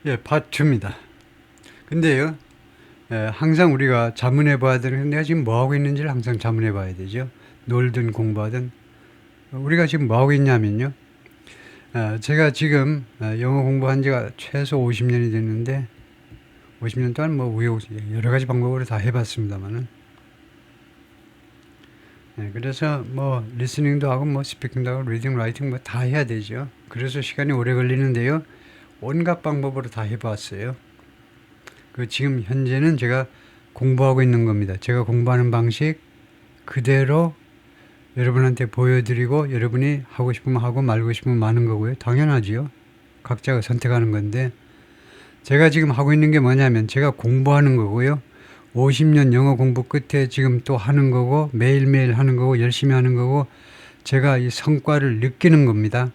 예, 파트 2입니다. 근데요, 항상 우리가 자문해 봐야 되는, 내가 지금 뭐 하고 있는지를 항상 자문해 봐야 되죠. 놀든 공부하든. 우리가 지금 뭐 하고 있냐면요. 제가 지금 영어 공부한 지가 최소 50년이 됐는데, 50년 동안 뭐 여러 가지 방법으로 다 해봤습니다만은. 그래서 뭐 리스닝도 하고 뭐 스피킹도 하고 리딩, 라이팅 뭐 다 해야 되죠. 그래서 시간이 오래 걸리는데요. 온갖 방법으로 다 해봤어요. 지금 현재는 제가 공부하고 있는 겁니다. 제가 공부하는 방식 그대로 여러분한테 보여드리고 여러분이 하고 싶으면 하고 말고 싶으면 마는 거고요. 당연하지요. 각자가 선택하는 건데 제가 지금 하고 있는 게 뭐냐면 제가 공부하는 거고요. 50년 영어 공부 끝에 지금 또 하는 거고 매일매일 하는 거고 열심히 하는 거고 제가 이 성과를 느끼는 겁니다.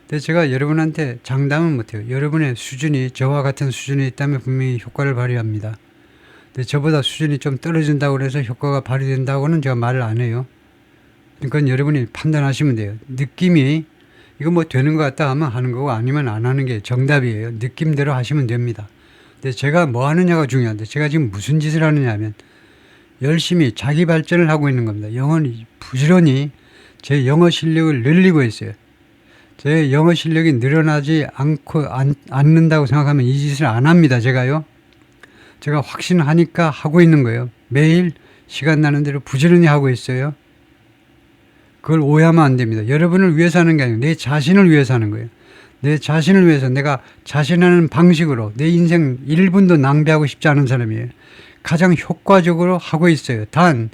근데 제가 여러분한테 장담은 못해요. 여러분의 수준이 저와 같은 수준이 있다면 분명히 효과를 발휘합니다. 근데 저보다 수준이 좀 떨어진다고 해서 효과가 발휘된다고는 제가 말을 안 해요. 그러니까 여러분이 판단하시면 돼요. 느낌이 이거 뭐 되는 것 같다 하면 하는 거고 아니면 안 하는 게 정답이에요. 느낌대로 하시면 됩니다. 근데 제가 뭐 하느냐가 중요한데 제가 지금 무슨 짓을 하느냐 하면 열심히 자기 발전을 하고 있는 겁니다. 영어는 부지런히 제 영어 실력을 늘리고 있어요. 제 영어 실력이 늘어나지 않는다고 생각하면 이 짓을 안 합니다. 제가 확신하니까 하고 있는 거예요. 매일 시간 나는 대로 부지런히 하고 있어요. 그걸 오해하면 안 됩니다. 여러분을 위해서 하는 게 아니고 내 자신을 위해서 하는 거예요. 내 자신을 위해서 내가 자신하는 방식으로 내 인생 1분도 낭비하고 싶지 않은 사람이에요. 가장 효과적으로 하고 있어요. 단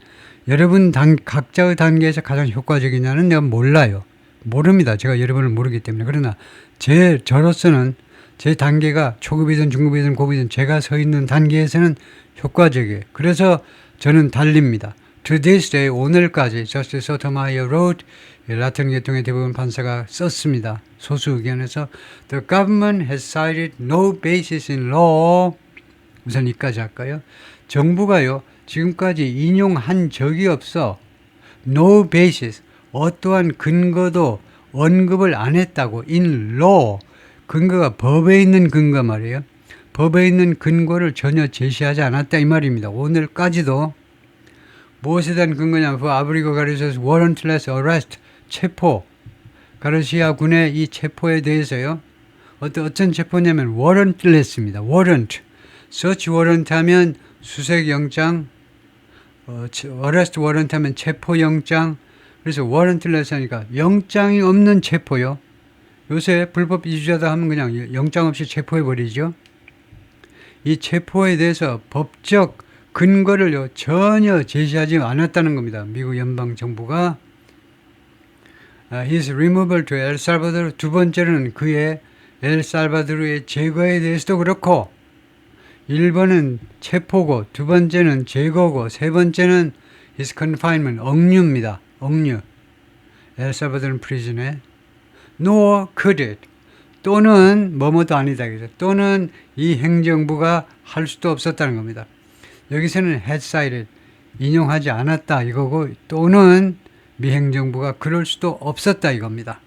여러분 각자의 단계에서 가장 효과적이냐는 내가 몰라요. 모릅니다. 제가 여러분을 모르기 때문에. 그러나 저로서는 제 단계가 초급이든 중급이든 고급이든 제가 서 있는 단계에서는 효과적이에요. 그래서 저는 달립니다. To this day, 오늘까지 Justice Sotomayor wrote, 라틴 계통의 대부분 판사가 썼습니다. 소수 의견에서 The government has cited no basis in law. 우선 이까지 할까요? 정부가요 지금까지 인용한 적이 없어. No basis. 어떠한 근거도 언급을 안 했다고. In law. 근거가 법에 있는 근거 말이에요. 법에 있는 근거를 전혀 제시하지 않았다 이 말입니다. 오늘까지도 무엇에 대한 근거냐면 아브리고 가르시아스 warrantless arrest 체포 가르시아 군의 이 체포에 대해서요. 어떤 체포냐면 warrantless입니다. warrant search warrant 하면 수색영장 arrest warrant 하면 체포영장 그래서 warrantless 하니까 영장이 없는 체포요. 요새 불법 이주자다 하면 그냥 영장 없이 체포해버리죠. 이 체포에 대해서 법적 근거를 전혀 제시하지 않았다는 겁니다. 미국 연방정부가 his removal to El Salvador 두 번째는 그의 엘살바도르의 제거에 대해서도 그렇고 1번은 체포고 두 번째는 제거고 세 번째는 his confinement 억류입니다. 억류 엘살바도르 프리즌에 nor could it 또는 뭐뭐도 아니다 또는 이 행정부가 할 수도 없었다는 겁니다. 여기서는 had cited 인용하지 않았다 이거고 또는 미 행정부가 그럴 수도 없었다 이겁니다.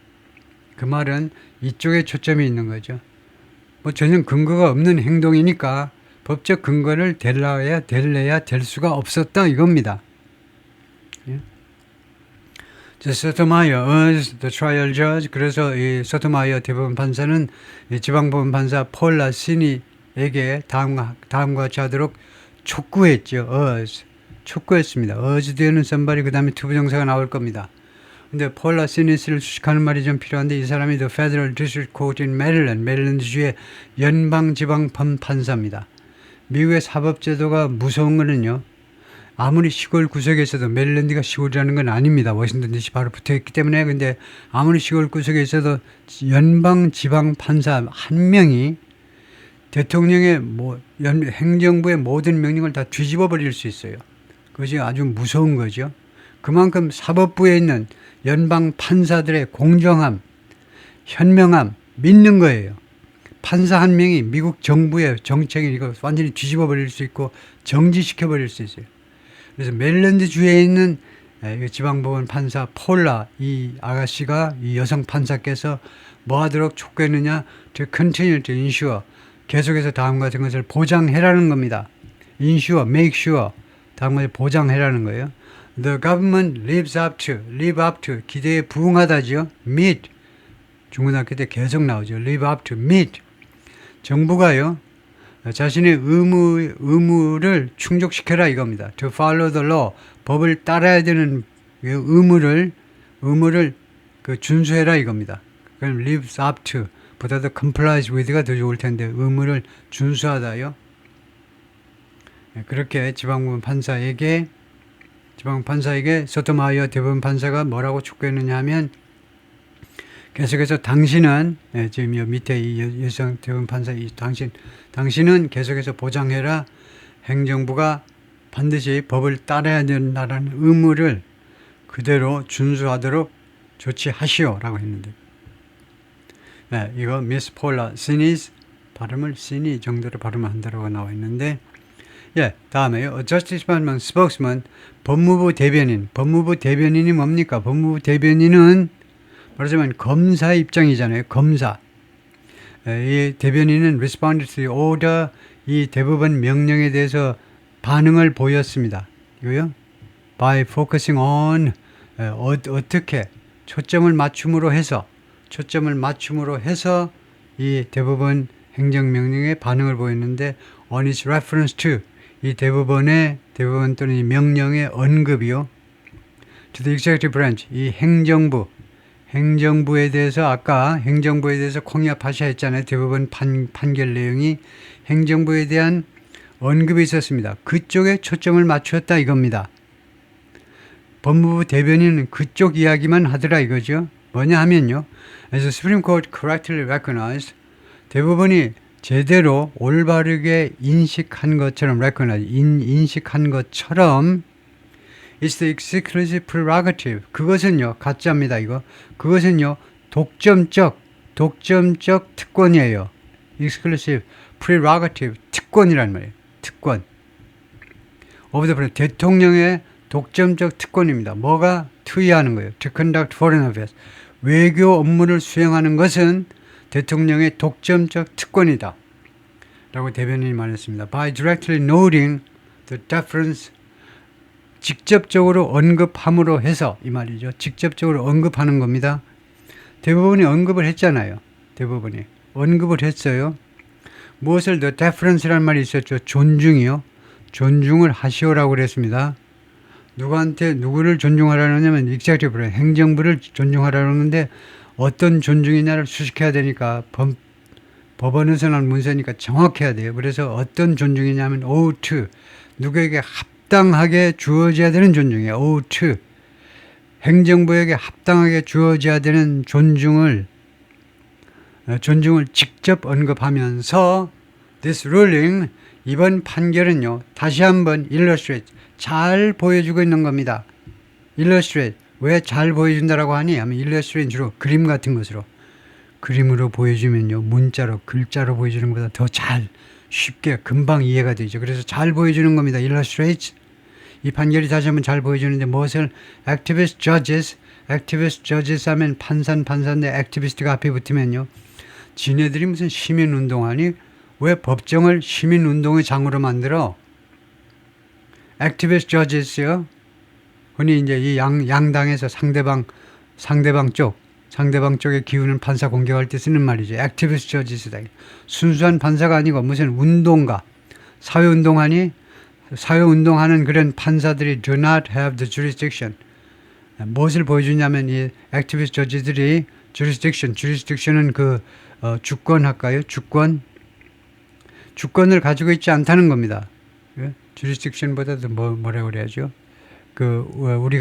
그 말은 이쪽에 초점이 있는 거죠. 뭐 전혀 근거가 없는 행동이니까 법적 근거를 댈래야 될 수가 없었다 이겁니다. 예? 소토마이어 urged the trial judge 그래서 이 소토마이어 대법원 판사는 지방법원 판사 폴 라시니에게 다음과 같이 하도록 촉구했죠. 촉구했습니다. urged에는 somebody 그 다음에 투부정사가 나올 겁니다. 근데 폴 라시니스를 수식하는 말이 좀 필요한데 이 사람이 The Federal District Court in Maryland, 메릴랜드주의 연방지방법 판사입니다. 미국의 사법제도가 무서운 거는요. 아무리 시골 구석에 있어도 메릴랜드가 시골이라는 건 아닙니다. 워싱턴 DC 바로 붙어있기 때문에 근데 아무리 시골 구석에 있어도 연방지방판사 한 명이 대통령의 행정부의 모든 명령을 다 뒤집어 버릴 수 있어요. 그것이 아주 무서운 거죠. 그만큼 사법부에 있는 연방 판사들의 공정함, 현명함 믿는 거예요. 판사 한 명이 미국 정부의 정책을 이거 완전히 뒤집어 버릴 수 있고 정지시켜 버릴 수 있어요. 그래서 메릴랜드 주에 있는 지방법원 판사 폴라 이 아가씨가 이 여성 판사께서 뭐 하도록 촉구했느냐 to continue to ensure 계속해서 다음 같은 것을 보장해라는 겁니다. ensure, make sure 다음 것을 보장해라는 거예요. The government live up to 기대에 부응하다죠. meet 중고등학교 때 계속 나오죠. live up to meet 정부가요 자신의 의무를 충족시켜라 이겁니다. To follow the law 법을 따라야 되는 의무를 그 준수해라 이겁니다. 그럼 lives up to 보다도 complies with가 더 좋을 텐데 의무를 준수하다요. 그렇게 지방법원 판사에게 소토마이어 대법원 판사가 뭐라고 촉구했느냐 하면 계속해서 당신은 지금 이 밑에 이 여성 대법원 판사 당신은 계속해서 보장해라. 행정부가 반드시 법을 따라야 된다는 의무를 그대로 준수하도록 조치하시오라고 했는데 이거 미스 폴라 시니스 발음을 시니 정도로 발음을 한다고 나와 있는데 다음에요. Justice Department spokesman 법무부 대변인이 뭡니까? 법무부 대변인은 말하자면 검사 입장이잖아요. 검사. 이 대변인은 responded to the order 이 대법원 명령에 대해서 반응을 보였습니다. 이거요. By focusing on 어떻게 초점을 맞춤으로 해서 이 대법원 행정명령에 반응을 보였는데 on its reference to 이 대법원 또는 이 명령의 언급이요. to the executive branch 이 행정부에 대해서 콩야파샤 했잖아요. 대법원 판결 내용이 행정부에 대한 언급이 있었습니다. 그쪽에 초점을 맞추었다 이겁니다. 법무부 대변인은 그쪽 이야기만 하더라 이거죠. 뭐냐 하면요. As the Supreme Court correctly recognized 대법원이 제대로 올바르게 인식한 것처럼 It's the exclusive prerogative. 그것은요, 가짜입니다, 이거. 그것은요, 독점적 특권이에요. exclusive prerogative. 특권이란 말이에요. 특권. of the 대통령의 독점적 특권입니다. 뭐가 투의하는 거예요. To conduct foreign affairs. 외교 업무를 수행하는 것은 대통령의 독점적 특권이다. 라고 대변인이 말했습니다. By directly noting the difference 직접적으로 언급함으로 해서 이 말이죠. 직접적으로 언급하는 겁니다. 대법원이 언급을 했잖아요. 대법원이 언급을 했어요. 무엇을 the deference라는 말이 있었죠. 존중이요. 존중을 하시오라고 그랬습니다. 누구를 존중하라느냐면 executive 행정부를 존중하라는 건데 어떤 존중이냐를 수식해야 되니까 법원에서 난 문서니까 정확해야 돼요. 그래서 어떤 존중이냐면 owe to 누구에게 합당하게 주어져야 되는 존중이에요. owe to 행정부에게 합당하게 주어져야 되는 존중을 직접 언급하면서 this ruling 이번 판결은요 다시 한번 illustrate 잘 보여주고 있는 겁니다. illustrate 왜 잘 보여준다라고 하니 하면 illustrate 주로 그림 같은 것으로 그림으로 보여주면요 문자로 글자로 보여주는 것보다 더 잘 쉽게 금방 이해가 되죠. 그래서 잘 보여주는 겁니다. illustrate 이 판결이 다시 한번 잘 보여주는데 무엇을 activist judges 하면 판사인데 activist가 앞에 붙으면요 지네들이 무슨 시민운동하니 왜 법정을 시민운동의 장으로 만들어? activist judges요. 흔히 이제 이 양당에서 상대방 쪽에 기우는 판사 공격할 때 쓰는 말이죠. activist judges다. 순수한 판사가 아니고 무슨 운동가, 사회운동하는 그런 판사들이 do not have the jurisdiction. 무엇을 보여주냐면 이 activist judges들이 jurisdiction은 주권 할까요? 주권을 가지고 있지 않다는 겁니다. jurisdiction보다도 뭐라고 그래야죠? 우리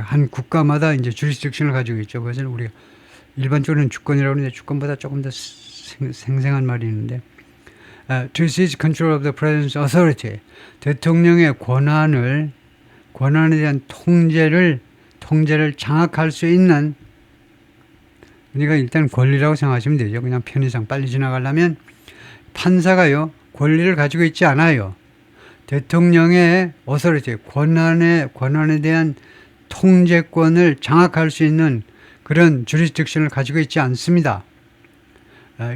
한 국가마다 이제 jurisdiction을 가지고 있죠. 그것은 우리가 일반적으로는 주권이라고 하는데 주권보다 조금 더 생생한 말이 있는데, to seize control of the president's authority. 대통령의 권한에 대한 통제를 장악할 수 있는, 그러니까 일단 권리라고 생각하시면 되죠. 그냥 편의상 빨리 지나가려면 판사가요, 권리를 가지고 있지 않아요. 대통령의 authority, 권한에 대한 통제권을 장악할 수 있는 그런 jurisdiction을 가지고 있지 않습니다.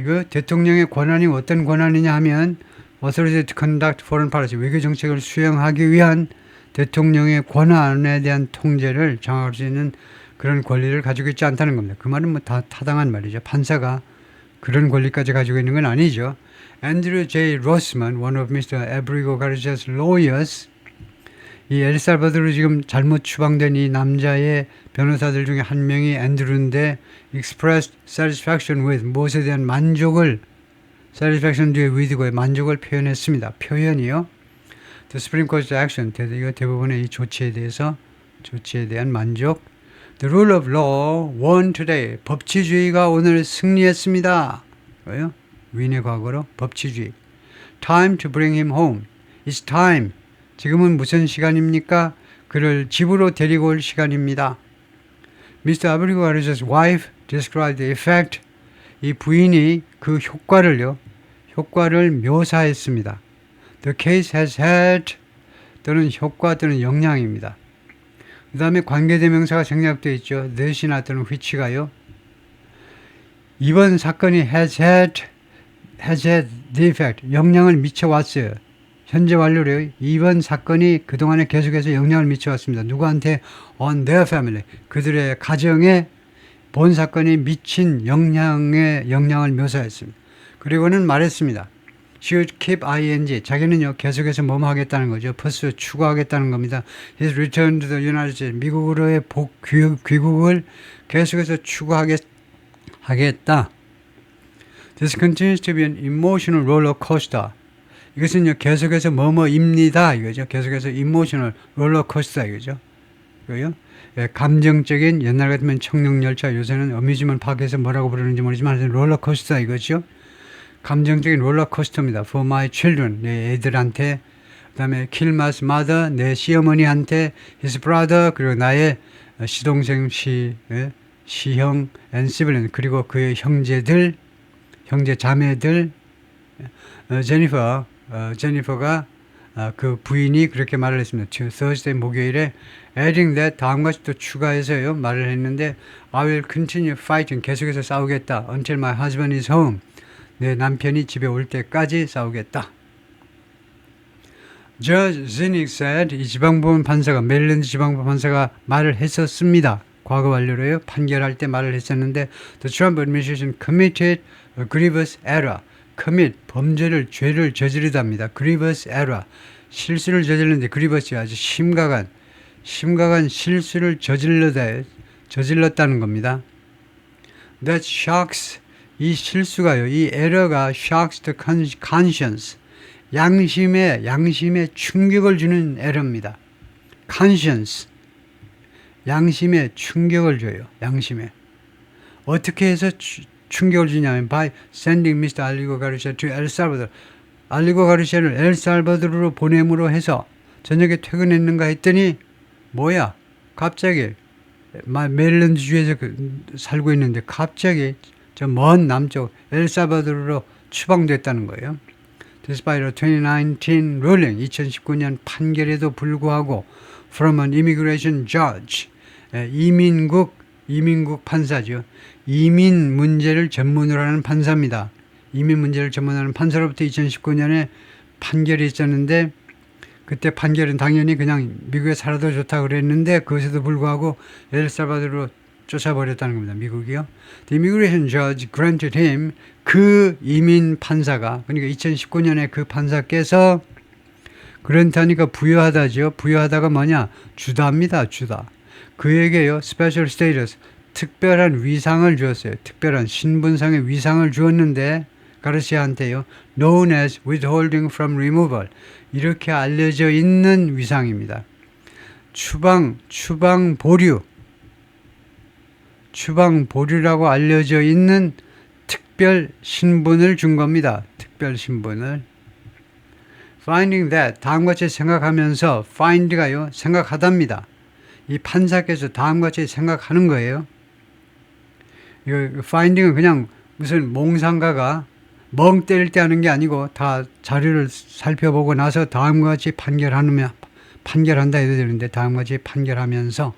이거 대통령의 권한이 어떤 권한이냐 하면 authority to conduct foreign policy, 외교 정책을 수행하기 위한 대통령의 권한에 대한 통제를 장악할 수 있는 그런 권리를 가지고 있지 않다는 겁니다. 그 말은 뭐 다 타당한 말이죠. 판사가 그런 권리까지 가지고 있는 건 아니죠. 앤드류 J. 로스만, one of Mr. Abrigo Garcia's lawyers, 이 엘살바도르 지금 잘못 추방된 이 남자의 변호사들 중에 한 명이 앤드루인데 expressed satisfaction with, 무엇에 대한 만족을, satisfaction 뒤에 with고의 만족을 표현했습니다. 표현이요. The Supreme Court's action, 이거 대부분의 이 조치에 대한 만족. The rule of law won today. 법치주의가 오늘 승리했습니다. 뭐요? 윈의 과거로 법치주의. Time to bring him home. It's time. 지금은 무슨 시간입니까? 그를 집으로 데리고 올 시간입니다. Mr. Abrigo Garcia's wife described the effect. 이 부인이 그 효과를 묘사했습니다. The case has had 또는 효과 또는 영향입니다. 그 다음에 관계대명사가 생략되어 있죠. that이나 또는 which가요. 이번 사건이 has had the effect. 영향을 미쳐왔어요. 현재 완료래요. 이번 사건이 그동안에 계속해서 영향을 미쳐왔습니다. 누구한테? on their family. 그들의 가정에 본 사건이 미친 영향을 묘사했습니다. 그리고는 말했습니다. should keep ing. 자기는요, 계속해서 뭐뭐 하겠다는 거죠. pursue, 추구하겠다는 겁니다. his return to the United States. 미국으로의 귀국을 계속해서 추구하겠다. This continues to be an emotional roller coaster. 이것은요, 계속해서 뭐뭐입니다. 이거죠. 계속해서 emotional roller coaster 이거죠. 그거요. 예, 감정적인, 옛날 같으면 청룡열차, 요새는 어뮤즈먼트 파크에서 뭐라고 부르는지 모르지만 롤러코스터 이거죠. 감정적인 롤러코스터입니다. For my children, 내 애들한테. 그 다음에 kill my mother, 내 시어머니한테. His brother, 그리고 나의 시동생, 시형, and sibling, 그리고 그의 형제 자매들. 제니퍼가 그 부인이 그렇게 말을 했습니다. Thursday, 목요일에 adding that, 다음과 같이 또 추가해서요 말을 했는데 I will continue fighting, 계속해서 싸우겠다. until my husband is home, 내 남편이 집에 올 때까지 싸우겠다. Judge Zinnig said, 이 지방법원 판사가, 메릴랜드 지방법원 판사가 말을 했었습니다. 과거 완료로요. 판결할 때 말을 했었는데 The Trump administration committed a grievous error. commit, 범죄를, 죄를 저지르답니다. grievous error, 실수를 저질렀는데 grievous, 아주 심각한 실수를 저질렀다는 겁니다. That shocks, 이 실수가요, 이 에러가 shocks the conscience, 양심에 충격을 주는 에러입니다. conscience, 양심에 충격을 줘요. 양심에. 어떻게 해서 충격을 주냐면 by sending Mr. Alligo Garcia to El Salvador. 알리고 가르시아를 엘살바도르로 보냄으로 해서 저녁에 퇴근했는가 했더니 뭐야? 갑자기 메릴랜드주에서 살고 있는데 갑자기 저 먼 남쪽 엘살바도르로 추방됐다는 거예요. Despite a 2019 ruling, 2019년 판결에도 불구하고 from an immigration judge, 이민국 판사죠. 이민 문제를 전문으로 하는 판사입니다. 이민 문제를 전문하는 판사로부터 2019년에 판결이 있었는데 그때 판결은 당연히 그냥 미국에 살아도 좋다고 그랬는데 그것에도 불구하고 엘살바도르로 쫓아버렸다는 겁니다. 미국이요. The immigration judge granted him, 그 이민 판사가, 그러니까 2019년에 그 판사께서 그런다니까 부여하다죠. 부여하다가 뭐냐? 주다입니다. 주다. 그에게요, special status, 특별한 위상을 주었어요. 특별한 신분상의 위상을 주었는데 가르시아한테요, known as withholding from removal, 이렇게 알려져 있는 위상입니다. 추방 보류라고 알려져 있는 특별 신분을 준 겁니다. 특별 신분을. Finding that, 다음과 같이 생각하면서, find가요, 생각하답니다. 이 판사께서 다음과 같이 생각하는 거예요. 이거 finding은 그냥 무슨 몽상가가 멍 때릴 때 하는 게 아니고 다 자료를 살펴보고 나서 다음과 같이 판결한다 해도 되는데 다음과 같이 판결하면서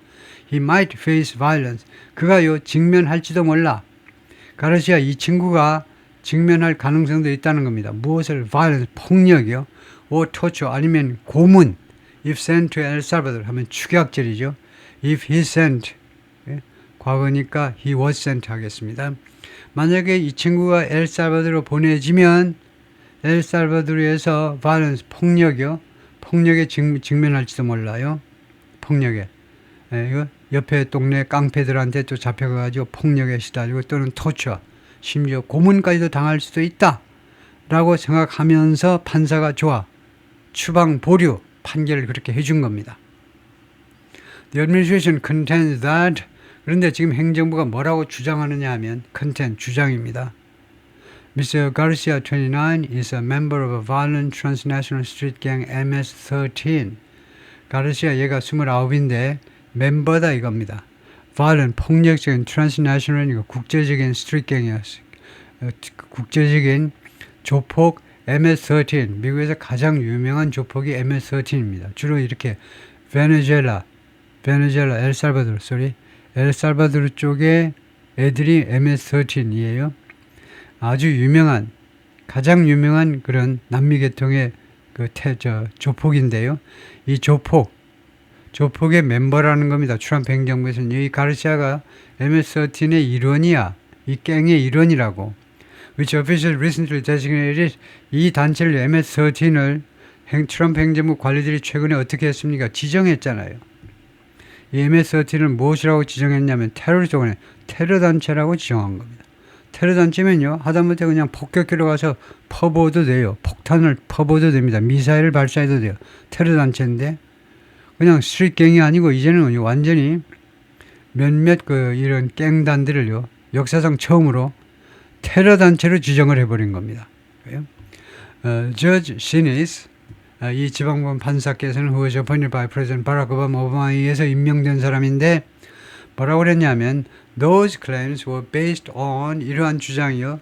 he might face violence, 그가요 직면할지도 몰라. 가르시아 이 친구가 직면할 가능성도 있다는 겁니다. 무엇을 violence, 폭력이요. or torture, 아니면 고문. if sent to El Salvador 하면 축약절이죠. if he sent, 과거니까 he was sent 하겠습니다. 만약에 이 친구가 엘살바도르로 보내지면 엘살바도르에서 violence, 폭력이요. 폭력에 직면할지도 몰라요. 폭력에. 이거 옆에 동네 깡패들한테 또 잡혀가지고 폭력에 시달리고 또는 torture, 심지어 고문까지도 당할 수도 있다 라고 생각하면서 판사가 좋아 추방 보류 판결을 그렇게 해준 겁니다. The administration contends that, 그런데 지금 행정부가 뭐라고 주장하느냐 하면 content, 주장입니다. Mr. Garcia 29 is a member of a violent transnational street gang MS-13. 가르시아 얘가 29인데 멤버다 이겁니다. violent, 폭력적인 transnational, 이거 국제적인 스트리트 갱이었어요. 국제적인 조폭 MS-13, 미국에서 가장 유명한 조폭이 MS-13입니다. 주로 이렇게 베네수엘라, 엘살바도르 쪽에 애들이 MS-13이에요. 아주 유명한, 가장 유명한 그런 남미 계통의 조폭인데요. 이 조폭의 멤버라는 겁니다. 트럼프 행정부에서는 이 가르시아가 MS-13의 일원이야. 이 갱의 일원이라고. Which officials recently designated, 이 단체를 MS-13을 트럼프 행정부 관리들이 최근에 어떻게 했습니까? 지정했잖아요. 이 MS-13을 무엇이라고 지정했냐면 테러 단체라고 지정한 겁니다. 테러 단체면요, 하다못해 그냥 폭격기로 가서 퍼부어도 돼요. 폭탄을 퍼부어도 됩니다. 미사일을 발사해도 돼요. 테러 단체인데 그냥 스트리트 갱이 아니고 이제는 완전히 몇몇 이런 갱단들을요, 역사상 처음으로 테러 단체로 지정을 해버린 겁니다. Judge Sinis, 이 지방법원 판사께서는 who was appointed by President Barack Obama, 오바마에 의해서 임명된 사람인데 뭐라고 그랬냐면 those claims were based on, 이러한 주장이요,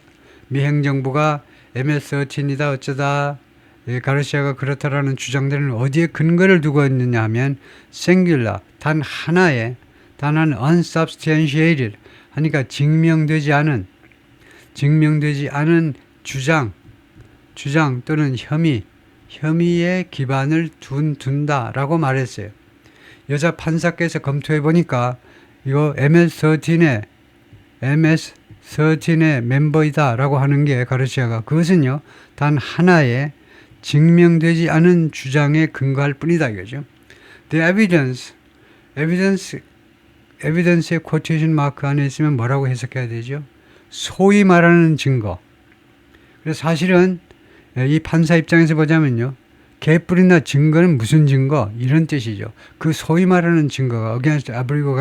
미 행정부가 MS-13이다 어쩌다, 가르시아가 그렇다라는 주장들은 어디에 근거를 두고 있느냐 하면 singular, 단 하나의, 단 한 unsubstantiated, 하니까 증명되지 않은 주장 또는 혐의에 기반을 둔다라고 말했어요. 여자 판사께서 검토해 보니까 이거 MS-13의 멤버이다라고 하는 게 가르시아가, 그것은요, 단 하나의 증명되지 않은 주장에 근거할 뿐이다 이거죠. The evidence의 quotation 마크 안에 있으면 뭐라고 해석해야 되죠? 소위 말하는 증거. 그래서 사실은 이 판사 입장에서 보자면요, 개뿔이나 증거는 무슨 증거? 이런 뜻이죠. 그 소위 말하는 증거가 against 아브리고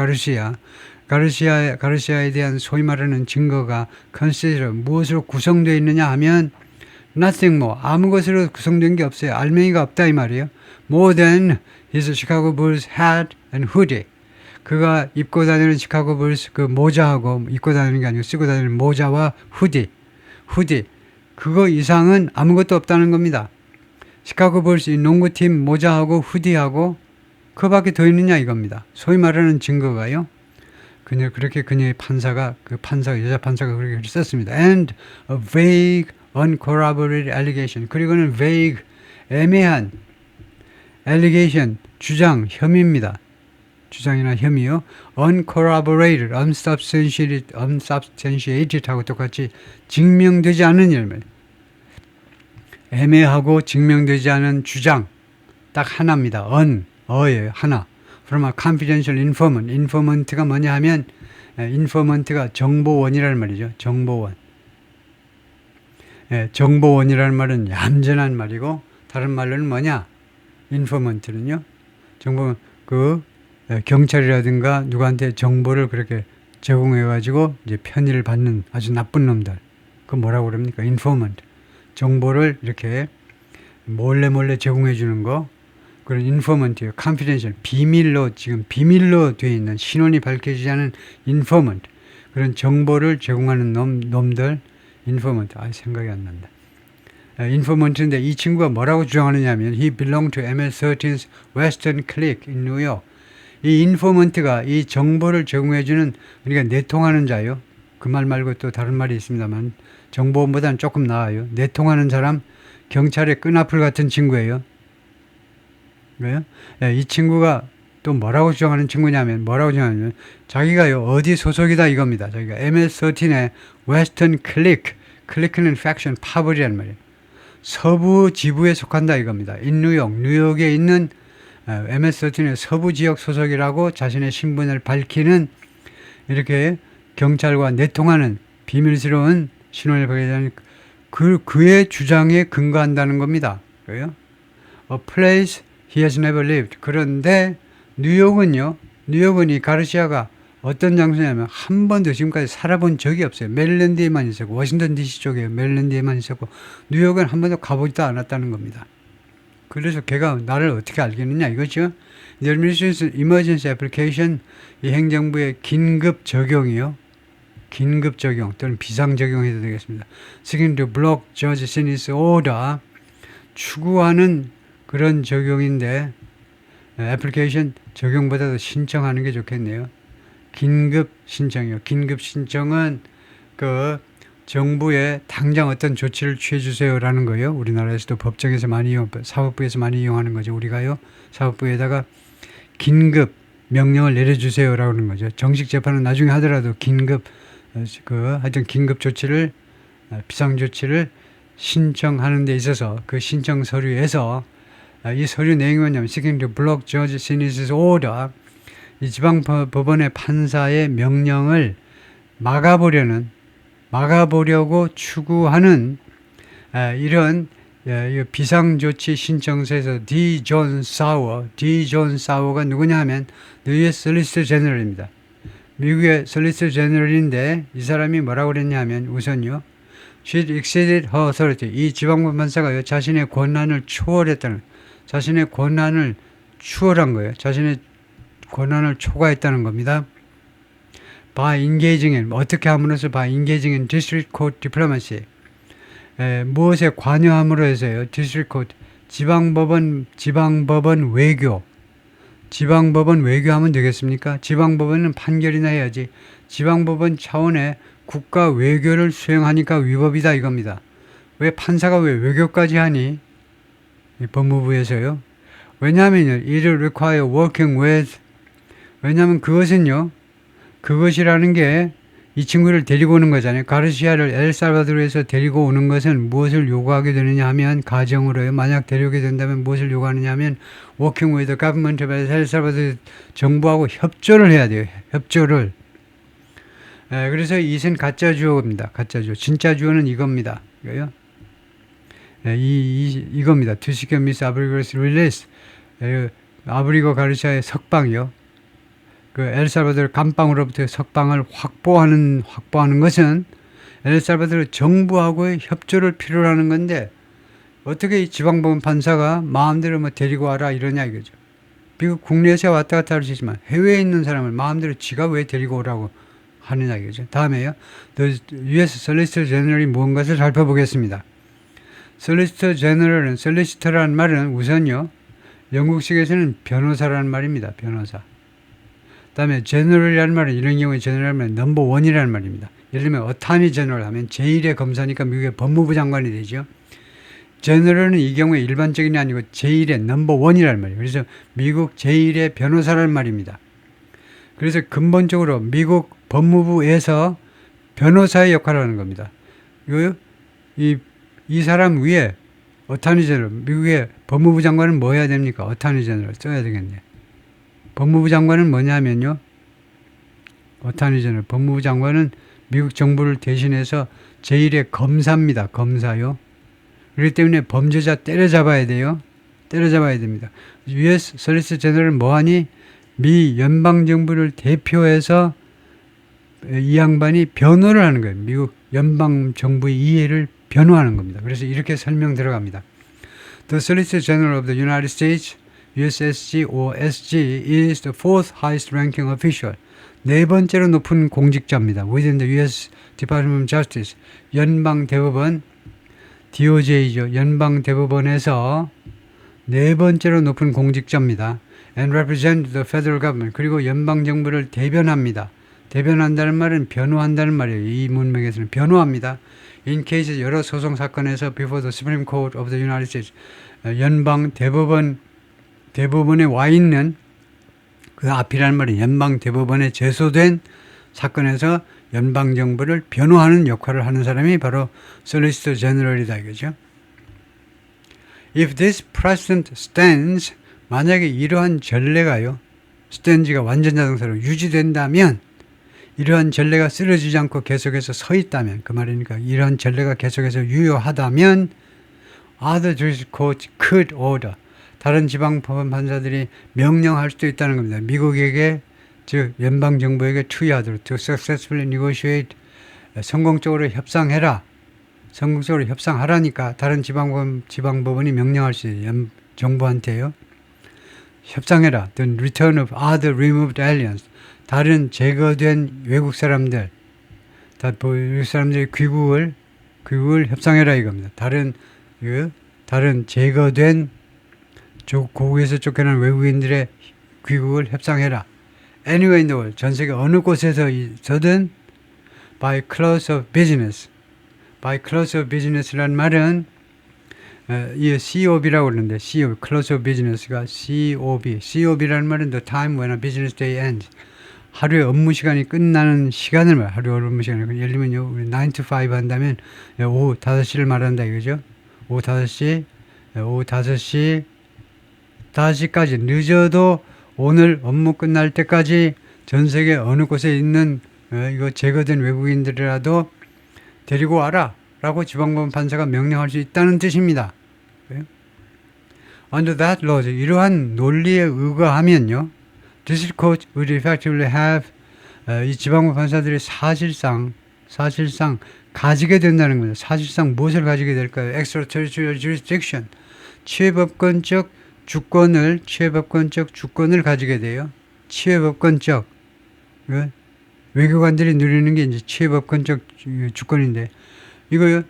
가르시아에 대한 소위 말하는 증거가 consider, 무엇으로 구성되어 있느냐 하면 nothing more, 아무것으로 구성된 게 없어요. 알맹이가 없다 이 말이에요. More than his Chicago Bulls hat and hoodie. 그가 입고 다니는 시카고 불스 그 모자하고, 입고 다니는 게 아니고 쓰고 다니는 모자와 후디 그거 이상은 아무것도 없다는 겁니다. 시카고 불스 이 농구팀 모자하고 후디하고 그밖에 더 있느냐 이겁니다. 소위 말하는 증거가요. 그렇게 그녀의 여자 판사가 그렇게 썼습니다. And a vague, uncorroborated allegation. 그리고는 vague, 애매한 allegation, 주장, 혐의입니다. 주장이나 혐의요. uncorroborated, unsubstantiated 하고 똑같이 증명되지 않은 일면, 애매하고 증명되지 않은 주장 딱 하나입니다. 어예요. 하나. From a confidential informant. informant가 뭐냐 하면 informant가 정보원이라는 말이죠. 정보원. 정보원이라는 말은 얌전한 말이고 다른 말로는 뭐냐? informant는요. 정보원 경찰이라든가 누구한테 정보를 그렇게 제공해가지고 이제 편의를 받는 아주 나쁜 놈들. 그 뭐라고 그럽니까? informant. 정보를 이렇게 몰래 제공해주는 거. 그런 informant이에요. confidential. 지금 비밀로 되어 있는, 신원이 밝혀지지 않은 informant. 그런 정보를 제공하는 놈들. informant. 생각이 안 난다. informant인데 이 친구가 뭐라고 주장하느냐 하면 he belonged to MS-13's Western Clique in New York. 이 인포먼트가 이 정보를 제공해주는, 그러니까 내통하는 자요. 그 말 말고 또 다른 말이 있습니다만 정보원보다는 조금 나아요. 내통하는 사람, 경찰의 끈앞을 같은 친구예요. 왜요? 예, 이 친구가 또 뭐라고 주장하는 친구냐면, 자기가요, 어디 소속이다 이겁니다. 자기가 MS-13의 웨스턴 클릭은 팩션 파벌이란 말이에요. 서부 지부에 속한다 이겁니다. 뉴욕에 있는 MS-13의 서부 지역 소속이라고 자신의 신분을 밝히는, 이렇게 경찰과 내통하는 비밀스러운 신원을 보여주는 그의 주장에 근거한다는 겁니다. 그래요? A place he has never lived. 그런데 뉴욕은 이 가르시아가 어떤 장소냐면 한 번도 지금까지 살아본 적이 없어요. 메릴랜드에만 있었고, 워싱턴 DC 쪽에 메릴랜드에만 있었고, 뉴욕은 한 번도 가보지도 않았다는 겁니다. 그래서 걔가 나를 어떻게 알겠느냐 이거죠. The Administration Emergency Application, 이 행정부의 긴급 적용이요. 긴급 적용 또는 비상 적용해도 되겠습니다. Seeking to block Judge Sinise order, 추구하는 그런 적용인데, 애플리케이션 적용보다도 신청하는 게 좋겠네요. 긴급 신청이요. 긴급 신청은 그 정부에 당장 어떤 조치를 취해 주세요라는 거예요. 우리나라에서도 법정에서 많이 사법부에서 많이 이용하는 거죠. 우리가요, 사법부에다가 긴급 명령을 내려주세요라고 하는 거죠. 정식 재판은 나중에 하더라도 하여튼 긴급 조치를, 비상 조치를 신청하는 데 있어서 그 신청 서류에서, 이 서류 내용이 뭐냐면 Seeking to block Judge Sinise's order, 이 지방법원의 판사의 명령을 막아보려고 추구하는 이런 비상조치 신청서에서 D. 존 사워가 누구냐 하면 The U.S. Solicitor General입니다. 미국의 Solicitor General인데 이 사람이 뭐라고 그랬냐 하면 우선요, She exceeded her authority. 이 지방법 판사가 자신의 권한을 초월했다는, 자신의 권한을 추월한 거예요. 자신의 권한을 초과했다는 겁니다. By engaging in, 어떻게 함으로써 by engaging in district court diplomacy, 무엇에 관여함으로 해서요. district court, 지방법원 외교. 지방법원 외교하면 되겠습니까? 지방법원은 판결이나 해야지. 지방법원 차원의 국가 외교를 수행하니까 위법이다 이겁니다. 왜 판사가 왜 외교까지 하니? 법무부에서요. 왜냐하면요, 이를 require working with, 왜냐하면 그것이라는 게 이 친구를 데리고 오는 거잖아요. 가르시아를 엘살바도르에서 데리고 오는 것은 무엇을 요구하게 되느냐 하면, 가정으로요, 만약 데려오게 된다면 무엇을 요구하느냐 하면 working with the government of 엘살바도르 정부하고 협조를 해야 돼요. 협조를. 그래서 이것은 가짜 주어입니다. 가짜 주어. 진짜 주어는 이겁니다. 이거요. 이겁니다. To secure Miss Abrigo's release. 아브리고 가르시아의 석방이요. 그 엘살바도르 감방으로부터 석방을 확보하는 것은 엘살바도르 정부하고의 협조를 필요로 하는 건데, 어떻게 이 지방법원 판사가 마음대로 데리고 와라 이러냐 이거죠. 미국 국내에서 왔다 갔다 할 수 있지만 해외에 있는 사람을 마음대로 지가 왜 데리고 오라고 하느냐 이거죠. 다음에요, The U.S. Solicitor General이 무언가를 살펴보겠습니다. Solicitor General은, Solicitor라는 말은 우선요, 영국식에서는 변호사라는 말입니다. 변호사. 그 다음에 제너럴이라는 말은, 이런 경우에 제너럴은 넘버 원이라는 말입니다. 예를 들면 어타니 제너럴 하면 제1의 검사니까 미국의 법무부 장관이 되죠. 제너럴은 이 경우에 일반적인이 아니고 제1의 넘버 원이라는 말이에요. 그래서 미국 제1의 변호사라는 말입니다. 그래서 근본적으로 미국 법무부에서 변호사의 역할을 하는 겁니다. 이 사람 위에 어타니 제너럴, 미국의 법무부 장관은 뭐 해야 됩니까? 어타니 제너럴 써야 되겠네. 법무부 장관은 뭐냐면요, 어타니 제너럴, 법무부 장관은 미국 정부를 대신해서 제1의 검사입니다. 검사요. 그렇기 때문에 범죄자 때려잡아야 돼요. 때려잡아야 됩니다. US 솔리시터 제너럴은 뭐하니? 미 연방정부를 대표해서 이 양반이 변호를 하는 거예요. 미국 연방정부의 이해를 변호하는 겁니다. 그래서 이렇게 설명 들어갑니다. The Solicitor General of the United States, USSG or SG, is the fourth highest ranking official. 네 번째로 높은 공직자입니다. Within the U.S. Department of Justice, 연방대법원, DOJ죠. 연방대법원에서 네 번째로 높은 공직자입니다. And represent the federal government. 그리고 연방정부를 대변합니다. 대변한다는 말은 변호한다는 말이에요. 이 문맥에서는 변호합니다. in cases 여러 소송 사건에서 before the Supreme Court of the United States 연방 대법원에 와 있는 그 앞이라는 말은 연방 대법원에 제소된 사건에서 연방 정부를 변호하는 역할을 하는 사람이 바로 솔리시터 제너럴이다 이거죠. If this precedent stands, 만약에 이러한 전례가요, stands가 완전 자동사로 유지된다면, 이러한 전례가 쓰러지지 않고 계속해서 서 있다면, 그 말이니까 이러한 전례가 계속해서 유효하다면, other district courts could order, 다른 지방법원 판사들이 명령할 수도 있다는 겁니다. 미국에게, 즉 연방 정부에게 투여하도록 to successfully negotiate, 성공적으로 협상해라. 성공적으로 협상하라니까 다른 지방법원이 명령할 수 있어요. 정부한테요. 협상해라. The return of other removed aliens. 다른 제거된 외국 사람들, 외국 사람들의 귀국을 협상해라 이겁니다. 다른 제거된 고국에서 쫓겨난 외국인들의 귀국을 협상해라. Anywhere in the world, 전 세계 어느 곳에서든 by close of business. by close of business라는 말은 이 COB라고 그러는데 COB, close of business가 COB라는 말은 the time when a business day ends. 하루의 업무 시간이 끝나는 시간을 말해요. 하루 업무 시간을. 예를 들면 우리 9 to 5 한다면 오후 5시를 말한다 이거죠. 오후 5시까지 늦어도 오늘 업무 끝날 때까지 전 세계 어느 곳에 있는 이거 제거된 외국인들이라도 데리고 와라 라고 지방법원 판사가 명령할 수 있다는 뜻입니다. Under that law, 이러한 논리에 의거하면요, District Court would effectively have 이 지방법 판사들이 사실상 가지게 된다는 거죠. 사실상 무엇을 가지게 될까요? Extraterritorial jurisdiction, 치외법권적 주권을 가지게 돼요. 치외법권적 외교관들이 누리는 게 이제 치외법권적 주권인데 이거요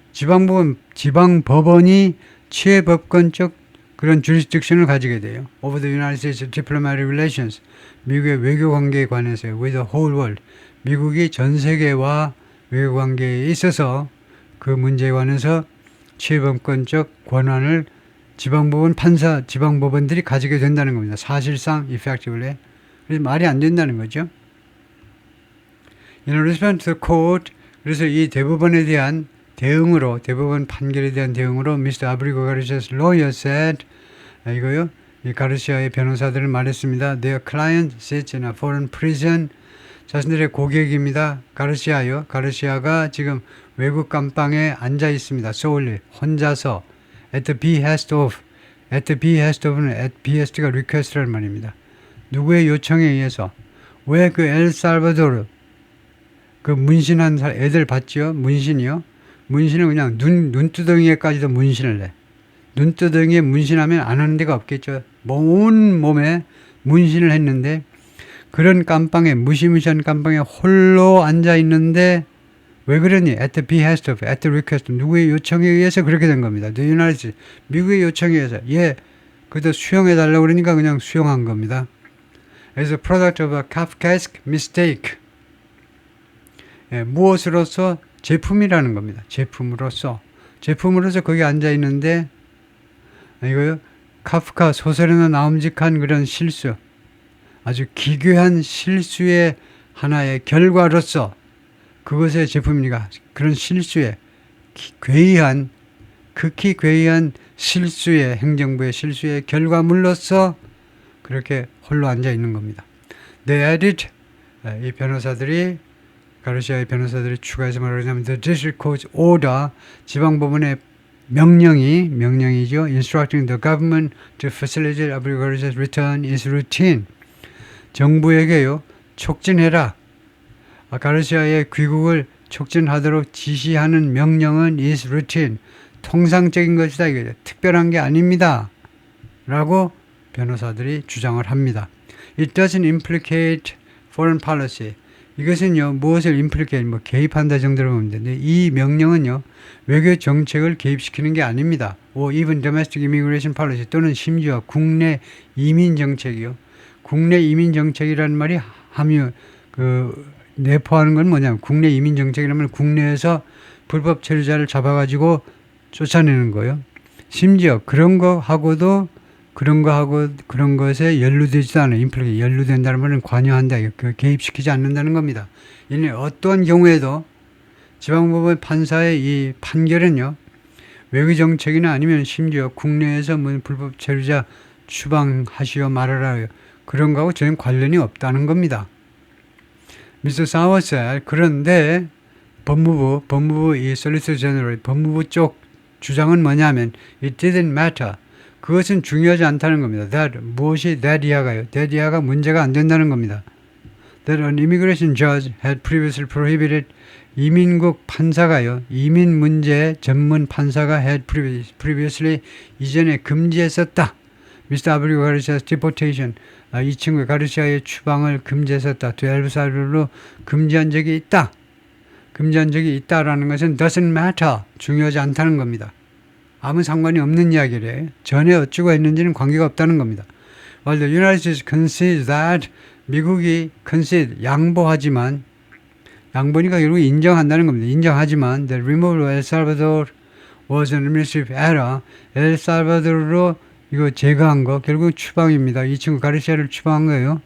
지방법원이 치외법권적 그런 jurisdiction을 가지게 돼요. Over the United States diplomatic relations, 미국의 외교 관계에 관해서요. With the whole world, 미국이 전 세계와 외교 관계에 있어서 그 문제에 관해서 치외법권적 권한을 지방법원들이 가지게 된다는 겁니다. 사실상 effectively. 그래서 말이 안 된다는 거죠. In response to the court, 그래서 이 대법원에 대한 대법원 판결에 대한 대응으로 Mr. Abrigo Garcia's lawyer said, 이거요, 이 가르시아의 변호사들은 말했습니다. Their client sits in a foreign prison. 자신들의 고객입니다. 가르시아가 지금 외국 감방에 앉아 있습니다. solely, 혼자서. At the behest of는 at behest가 request라는 말입니다. 누구의 요청에 의해서. 왜 그 엘살바도르 그 문신한 애들 봤죠? 문신이요. 문신은 그냥 눈두덩이에까지도 문신을 내. 눈두덩이에 문신하면 안 하는 데가 없겠죠. 온 몸에 문신을 했는데 그런 감방에 무시무시한 감방에 홀로 앉아 있는데 왜 그러니? At the behest of, at the request, 누구의 요청에 의해서 그렇게 된 겁니다. The United States, 미국의 요청에 의해서 그래도 수용해달라고 그러니까 그냥 수용한 겁니다. As a product of a Kafkaesque mistake. 무엇으로서? 제품이라는 겁니다. 제품으로서 거기 앉아 있는데 이거요. 카프카 소설에나 나옴직한 그런 실수, 아주 기괴한 실수의 하나의 결과로서 그것의 제품이니까 그런 실수의 극히 괴이한 실수의 행정부의 실수의 결과물로서 그렇게 홀로 앉아 있는 겁니다. They added, 이 변호사들이 가르시아의 변호사들이 추가해서 말하자면 the district court's order, 지방법원의 명령이죠. Instructing the government to facilitate Abrigo Garcia's return is routine. 정부에게요, 촉진해라. 가르시아의 귀국을 촉진하도록 지시하는 명령은 is routine. 통상적인 것이다. 이거죠. 특별한 게 아닙니다. 라고 변호사들이 주장을 합니다. It doesn't implicate foreign policy. 이것은요, 무엇을 implicate, 개입한다 정도로 보면 되는데, 이 명령은요, 외교 정책을 개입시키는 게 아닙니다. or even domestic immigration policy, 또는 심지어 국내 이민 정책이요. 국내 이민 정책이라는 말이 내포하는 건 뭐냐면, 국내 이민 정책이라면 국내에서 불법 체류자를 잡아가지고 쫓아내는 거예요. 심지어 그런 거하고도 그런 것에 연루되지도 않아요. 인플레이 연루된다는 말은 관여한다. 개입시키지 않는다는 겁니다. 이는 어떠한 경우에도 지방법원 판사의 이 판결은요, 외교 정책이나 아니면 심지어 국내에서 뭐 불법 체류자 추방하시오 말아라 그런 거하고 전혀 관련이 없다는 겁니다. 미스터 사워셀 그런데 법무부 이 솔리시터 제너럴 법무부 쪽 주장은 뭐냐면 it didn't matter. 그것은 중요하지 않다는 겁니다. 무엇이 that 이하가요? that 이하가 문제가 안 된다는 겁니다. That an immigration judge had previously prohibited 이민국 판사가요. 이민 문제 전문 판사가 had previously 이전에 금지했었다. 미스터 아브리고 가르시아 deportation 이 친구 가르시아의 추방을 금지했었다. 또 엘살바도르로 금지한 적이 있다. 금지한 적이 있다라는 것은 doesn't matter. 중요하지 않다는 겁니다. 아무 상관이 없는 이야기래. 전에 어쩌고 했는지는 관계가 없다는 겁니다. While the United States concedes that 미국이 concede 양보하지만 양보니까 결국 인정한다는 겁니다. 인정하지만 the removal of El Salvador was an administrative error. 엘살바도르로 이거 제거한 거 결국 추방입니다. 이 친구 가르시아를 추방한 거예요.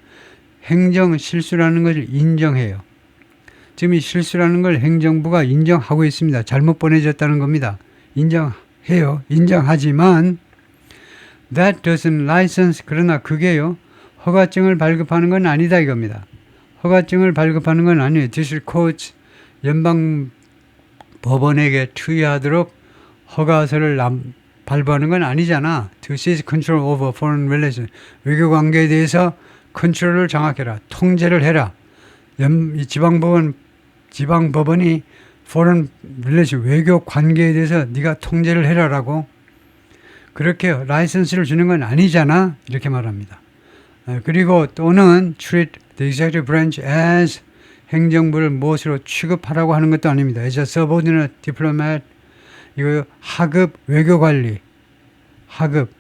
행정 실수라는 것을 인정해요. 지금 이 실수라는 걸 행정부가 인정하고 있습니다. 잘못 보내졌다는 겁니다. 인정해요. 인정하지만 that doesn't license 그러나 그게요. 허가증을 발급하는 건 아니다 이겁니다. 허가증을 발급하는 건 아니에요. District Court 연방 법원에게 투의하도록 허가서를 발부하는 건 아니잖아. To seize control over foreign relations. 외교 관계에 대해서 컨트롤을 장악해라. 통제를 해라. 이 지방법원이 foreign relation 외교 관계에 대해서 네가 통제를 해라라고 그렇게 라이선스를 주는 건 아니잖아. 이렇게 말합니다. 그리고 또는 treat the executive branch as 행정부를 무엇으로 취급하라고 하는 것도 아닙니다. as a subordinate diplomat 이거 하급 외교관리 하급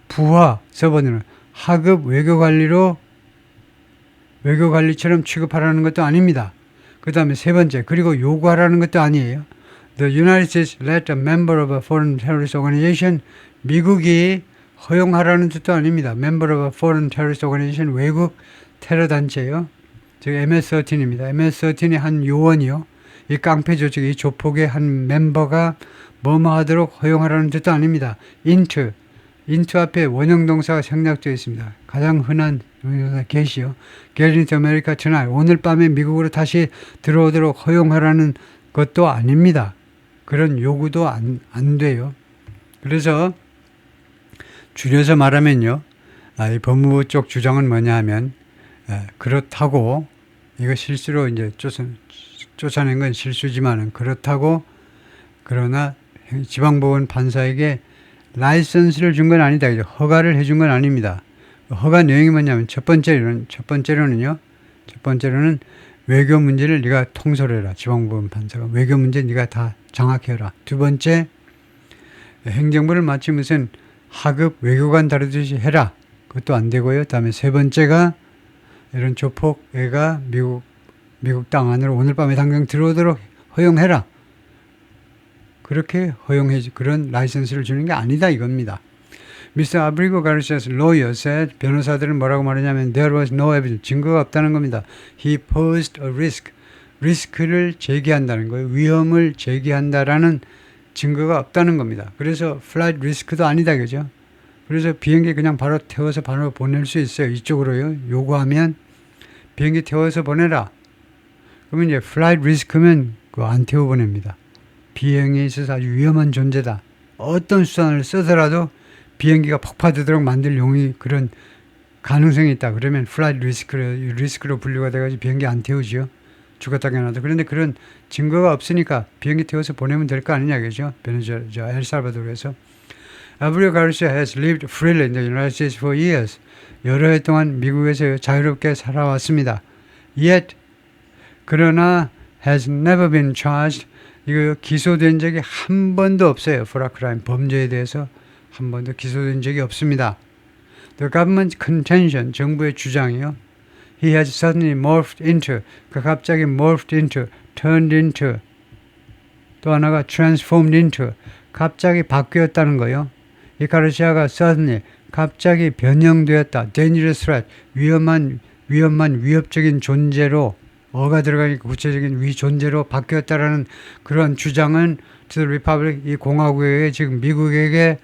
부하 subordinate 하급 외교관리로 외교관리처럼 취급하라는 것도 아닙니다. 그 다음에 세 번째 그리고 요구하라는 것도 아니에요. The United States let a member of a foreign terrorist organization 미국이 허용하라는 뜻도 아닙니다. Member of a foreign terrorist organization 외국 테러 단체요. 즉 MS-13입니다. MS-13의 한 요원이요. 이 깡패 조직, 이 조폭의 한 멤버가 뭐뭐 하도록 허용하라는 뜻도 아닙니다. into 앞에 원형 동사가 생략되어 있습니다. 가장 흔한 동사 get이요. get into America tonight. 오늘 밤에 미국으로 다시 들어오도록 허용하라는 것도 아닙니다. 그런 요구도 안 돼요. 그래서 줄여서 말하면요. 이 법무부 쪽 주장은 뭐냐 하면 그렇다고 이거 실수로 이제 쫓아낸 건 실수지만은 그렇다고 그러나 지방법원 판사에게 라이선스를 준 건 아니다. 허가를 해준 건 아닙니다. 허가 내용이 뭐냐면 첫 번째로는 외교 문제를 네가 통솔해라. 지방법원 판사가 외교 문제 네가 다 장악해라. 두 번째 행정부를 마치 무슨 하급 외교관 다루듯이 해라. 그것도 안 되고요. 다음에 세 번째가 이런 조폭 애가 미국 땅 안으로 오늘 밤에 당장 들어오도록 허용해라. 그렇게 허용해지 그런 라이선스를 주는 게 아니다 이겁니다. Mr. Abrigo Garcia's lawyer said 변호사들은 뭐라고 말하냐면 there was no evidence 증거가 없다는 겁니다. He posed a risk 리스크를 제기한다는 거예요. 위험을 제기한다라는 증거가 없다는 겁니다. 그래서 flight risk도 아니다 그죠? 그래서 비행기 그냥 바로 태워서 바로 보낼 수 있어요. 이쪽으로요. 요구하면 비행기 태워서 보내라. 그러면 이제 flight risk면 그거 안 태워 보냅니다. 비행에 있어서 아주 위험한 존재다. 어떤 수단을 쓰더라도 비행기가 폭파되도록 만들 그런 가능성이 있다. 그러면 flight 리스크로 분류가 돼가지고 비행기 안 태우죠. 죽었다 깨어나도. 그런데 그런 증거가 없으니까 비행기 태워서 보내면 될 거 아니냐, 그죠? 엘살바도르에서. Abreu Garcia has lived freely in the United States for years. 여러 해 동안 미국에서 자유롭게 살아왔습니다. Yet, 그러나 has never been charged. 이거 기소된 적이 한 번도 없어요. for a crime. 범죄에 대해서 한 번도 기소된 적이 없습니다. The government contention, 정부의 주장이요. He has suddenly morphed into, 그 갑자기 morphed into, turned into, 또 하나가 transformed into, 갑자기 바뀌었다는 거요. 이 가르시아가 suddenly, 갑자기 변형되었다. dangerous threat, 위협적인 존재로, 어가 들어가니까 구체적인 존재로 바뀌었다라는 그런 주장은 to the republic, 이 공화국에게 지금 미국에게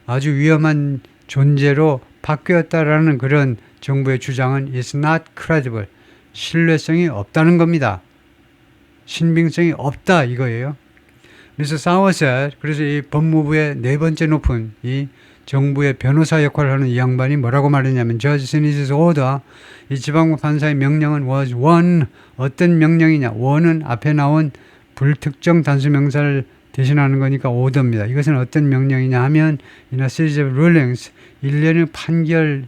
아주 위험한 존재로 바뀌었다라는 그런 정부의 주장은 is not credible, 신뢰성이 없다는 겁니다. 신빙성이 없다 이거예요. 그래서 사워셋, 그래서 이 법무부의 네 번째 높은 이 정부의 변호사 역할을 하는 이 양반이 뭐라고 말했냐면 Judge Smith's order, 이 지방법 판사의 명령은 was one, 어떤 명령이냐, one은 앞에 나온 불특정 단수명사를 대신하는 거니까 order입니다. 이것은 어떤 명령이냐 하면 in a series of rulings, 일련의 판결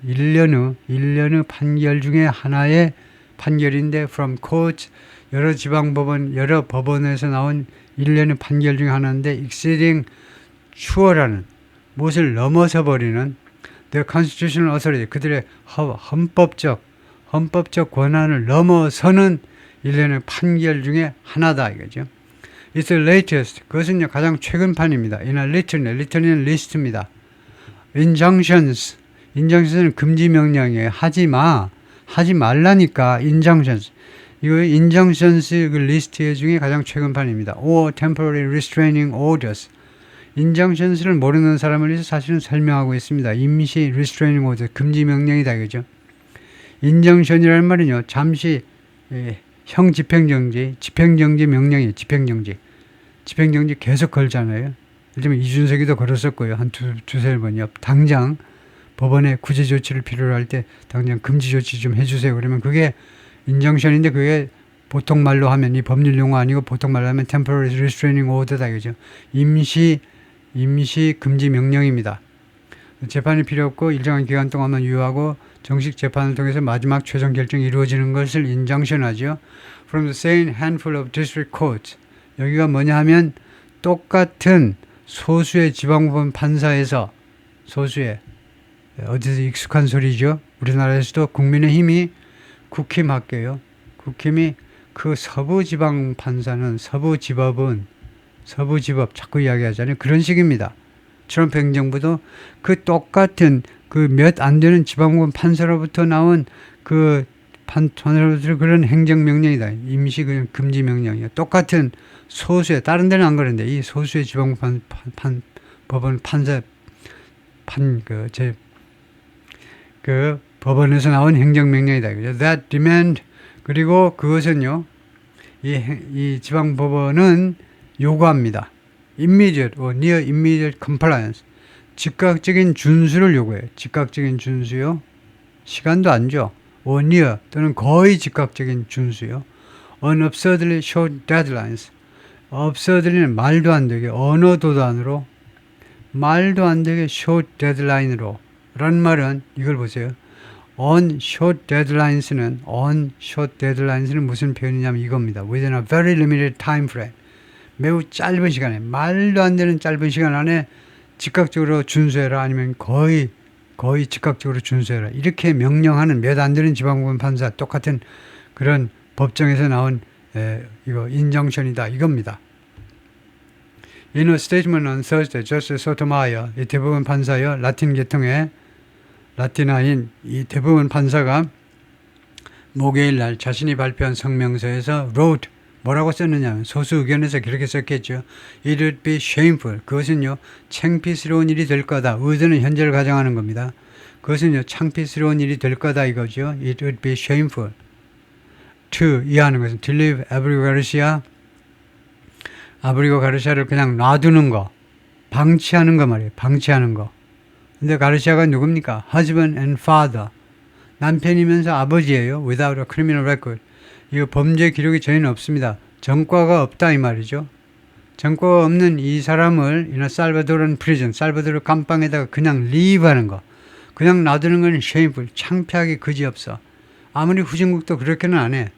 중에 하나의 판결인데 from court, 여러 지방법원, 여러 법원에서 나온 일련의 판결 중에 하나인데 exceeding, 추월하는, 무엇을 넘어서 버리는 the constitutional authority, 그들의 헌법적 권한을 넘어서는 일련의 판결 중에 하나다 이거죠. It's the latest, 그것은요 가장 최근판입니다. in a litany는 리스트입니다. injunctions는 금지 명령이에요. 하지 말라니까 injunctions. 이거 injunctions 그 리스트 중에 가장 최근판입니다. or temporary restraining orders. injunctions를 모르는 사람을 위해서 사실은 설명하고 있습니다. 임시 restraining order, 금지 명령이다 이거죠. injunction이라는 말은요, 잠시 형 집행정지 명령이에요. 집행정지 계속 걸잖아요. 예를 들면 이준석이도 걸었었고요. 한 두세 번이요. 당장 법원에 구제 조치를 필요로 할 때 당장 금지 조치 좀 해주세요. 그러면 그게 인정션인데 그게 보통 말로 하면 이 법률 용어 아니고 보통 말로 하면 temporary restraining order다 이거죠. 임시 금지 명령입니다. 재판이 필요 없고 일정한 기간 동안만 유효하고 정식 재판을 통해서 마지막 최종 결정이 이루어지는 것을 인정션하죠. From the same handful of district courts. 여기가 뭐냐 하면 똑같은 소수의 지방법원 판사에서, 소수의, 어디서 익숙한 소리죠. 우리나라에서도 국민의힘이 국힘 할게요. 국힘이 그 서부지방 판사는 서부지법 자꾸 이야기하잖아요. 그런 식입니다. 트럼프 행정부도 그 똑같은 그 몇 안 되는 지방법원 판사로부터 나온 그 판사로부터 그런 행정명령이다. 임시 금지 명령이야. 똑같은 소수의, 다른 데는 안 그런데 이 소수의 지방법원 판사 법원에서 나온 행정명령이다. That demand, 그리고 그것은요, 이 지방법원은 요구합니다. Immediate or near immediate compliance. 즉각적인 준수를 요구해요. 즉각적인 준수요. 시간도 안 줘. or near 또는 거의 즉각적인 준수요. Unabsurdly short deadlines. absurdly는 말도 안 되게, 언어 도단으로, 말도 안 되게 short deadline으로. 라는 말은 이걸 보세요. on short deadlines는 무슨 표현이냐면 이겁니다. Within a very limited time frame. 매우 짧은 시간에, 말도 안 되는 짧은 시간 안에 즉각적으로 준수해라, 아니면 거의 즉각적으로 준수해라, 이렇게 명령하는 몇 안 되는 지방법원 판사, 똑같은 그런 법정에서 나온 이거 인정션이다 이겁니다. In a statement on Thursday, Justice Sotomayor, 이 대법원 판사요, 라틴 계통의 라틴어인 이 대법원 판사가 목요일 날 자신이 발표한 성명서에서 wrote, 뭐라고 썼느냐, 소수 의견에서 그렇게 썼겠죠. It would be shameful. 그것은요, 창피스러운 일이 될 거다. 의도는 현재를 가정하는 겁니다. 그것은요, 창피스러운 일이 될 거다 이거죠. It would be shameful. to, 이해하는 것은 to leave 아브리고 가르시아를 그냥 놔두는 거, 방치하는 거 말이에요. 방치하는 거. 근데 가르시아가 누굽니까? Husband and father. 남편이면서 아버지예요. Without a criminal record. 이거 범죄 기록이 전혀 없습니다. 전과가 없다 이 말이죠. 전과가 없는 이 사람을 in a Salvadoran prison, 살바도르 감방에다가 그냥 leave하는 거, 그냥 놔두는 건 shameful, 창피하기 그지없어. 아무리 후진국도 그렇게는 안 해.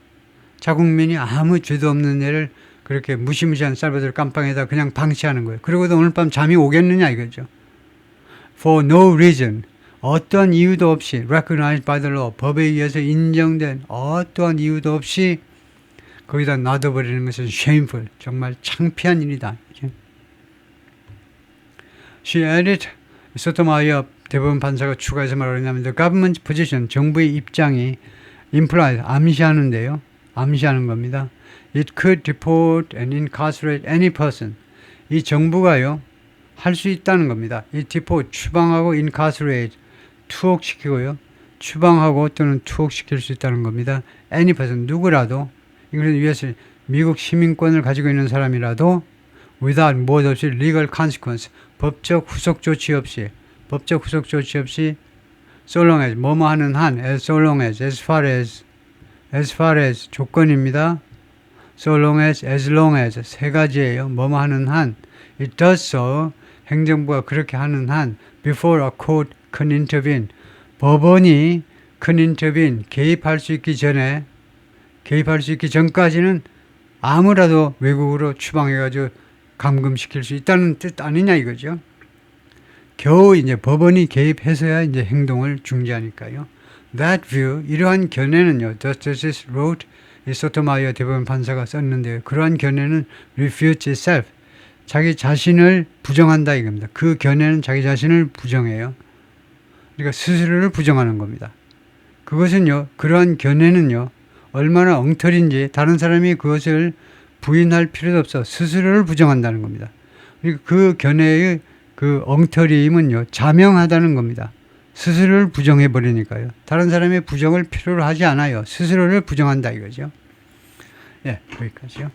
자국민이 아무 죄도 없는 애를 그렇게 무시무시한 살바도르 감방에다 그냥 방치하는 거예요. 그러고도 오늘 밤 잠이 오겠느냐 이거죠. For no reason, 어떠한 이유도 없이 recognized by the law, 법에 의해서 인정된 어떠한 이유도 없이 거기다 놔둬버리는 것은 shameful, 정말 창피한 일이다. She added, 소토마이어 대법원 판사가 추가해서 말하냐면 the government position, 정부의 입장이 implies, 암시하는데요. 암시하는 겁니다. It could deport and incarcerate any person. 이 정부가요, 할 수 있다는 겁니다. 이 deport, 추방하고 incarcerate, 투옥시키고요. 추방하고 또는 투옥시킬 수 있다는 겁니다. any person, 누구라도, 이것은 위해서 미국 시민권을 가지고 있는 사람이라도 without, 무엇 없이 legal consequence, 법적 후속 조치 없이 so long as, 뭐뭐 하는 한, so long as far as 조건입니다. so long as 세 가지예요. 뭐뭐 하는 한, it does so, 행정부가 그렇게 하는 한, before a court can intervene, 법원이 can intervene, 개입할 수 있기 전까지는 아무라도 외국으로 추방해가지고 감금시킬 수 있다는 뜻 아니냐 이거죠. 겨우 이제 법원이 개입해서야 이제 행동을 중지하니까요. That view, 이러한 견해는요, Justice wrote, 이 소토마이어 대법원 판사가 썼는데요. 그러한 견해는 refutes itself, 자기 자신을 부정한다 이겁니다. 그 견해는 자기 자신을 부정해요. 그러니까 스스로를 부정하는 겁니다. 그것은요, 그러한 견해는요, 얼마나 엉터리인지 다른 사람이 그것을 부인할 필요도 없어 스스로를 부정한다는 겁니다. 그러니까 그 견해의 그 엉터리임은요, 자명하다는 겁니다. 스스로를 부정해버리니까요. 다른 사람의 부정을 필요로 하지 않아요. 스스로를 부정한다 이거죠. 예, 거기까지요.